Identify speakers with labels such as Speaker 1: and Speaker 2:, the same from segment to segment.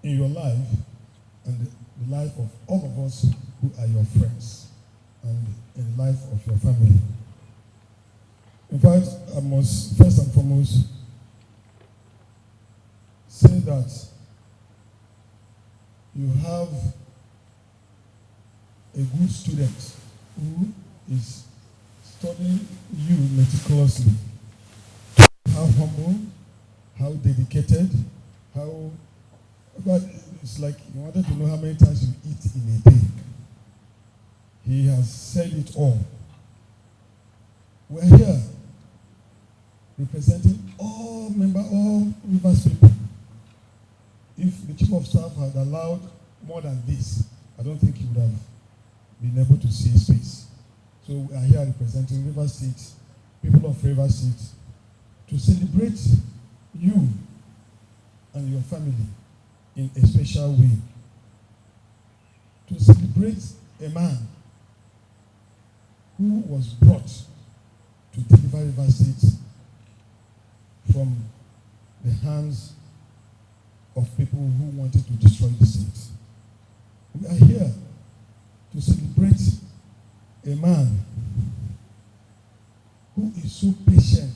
Speaker 1: in your life and the life of all of us who are your friends and in the life of your family. In fact, I must first and foremost say that you have a good student who is studying you meticulously. How humble, how dedicated, but it's like you wanted to know how many times you eat in a day. He has said it all. We're here representing all Rivers people. If the chief of staff had allowed more than this, I don't think he would have been able to see his face. So we are here representing Rivers State, people of Rivers State, to celebrate you and your family in a special way. To celebrate a man who was brought to deliver Rivers State from the hands of people who wanted to destroy the state. We are here to celebrate a man who is so patient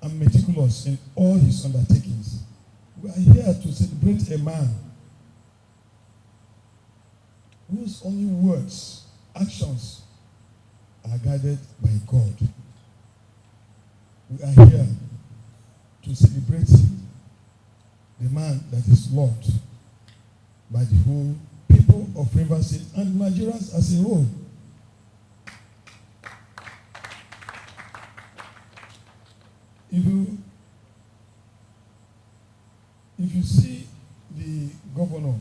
Speaker 1: and meticulous in all his undertakings. We are here to celebrate a man whose only words, actions are guided by God. We are here to celebrate the man that is loved by the whole people of Rivers State and Nigerians as a whole. If you see the governor,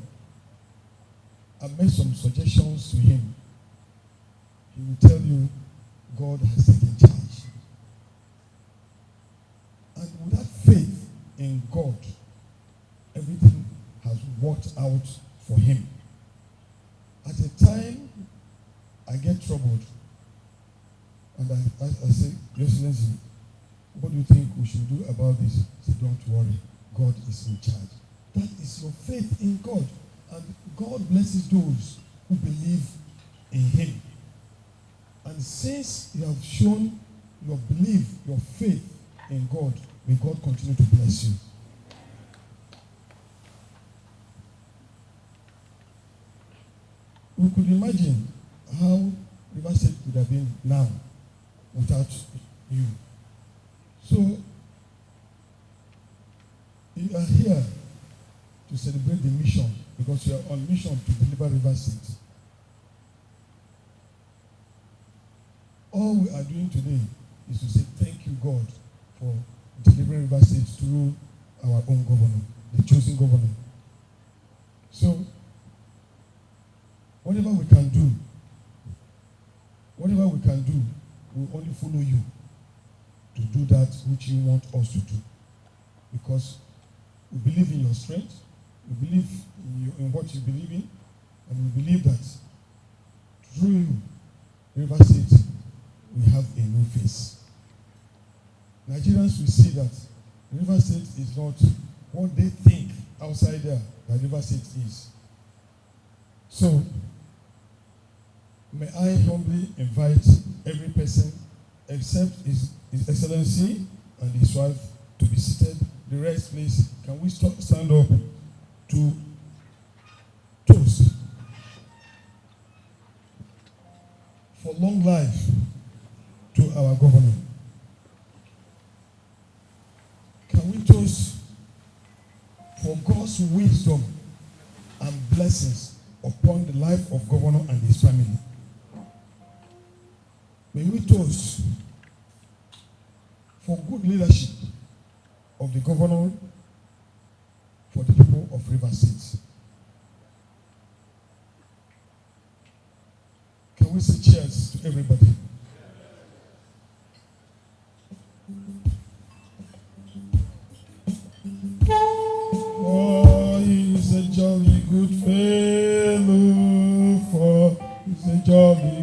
Speaker 1: I made some suggestions to him. He will tell you God has taken charge. And without faith in God, everything has worked out for him. At a time, I get troubled. And I say, Your Excellency, what do you think we should do about this? He said, don't worry, God is in charge. That is your faith in God. And God blesses those who believe in him. And since you have shown your belief, your faith in God, may God continue to bless you. We could imagine how Rivers State would have been now without you. So, you are here to celebrate the mission because you are on mission to deliver Rivers State. All we are doing today is to say thank you, God, for delivering Rivers State through our own governor, the chosen governor. So, whatever we can do, we'll only follow you to do that which you want us to do. Because we believe in your strength, we believe in what you believe in, and we believe that through you, Rivers State, we have a new face. Nigerians will see that Rivers State is not what they think outside there that Rivers State is. So, may I humbly invite every person except His Excellency and his wife to be seated. The rest, please, can we stand up to toast for long life to our governor? Can we toast for God's wisdom and blessings upon the life of governor and his family? May we toast for good leadership of the governor for the people of Rivers State. Can we say cheers to everybody? Oh, he's a jolly good fellow, for he's a jolly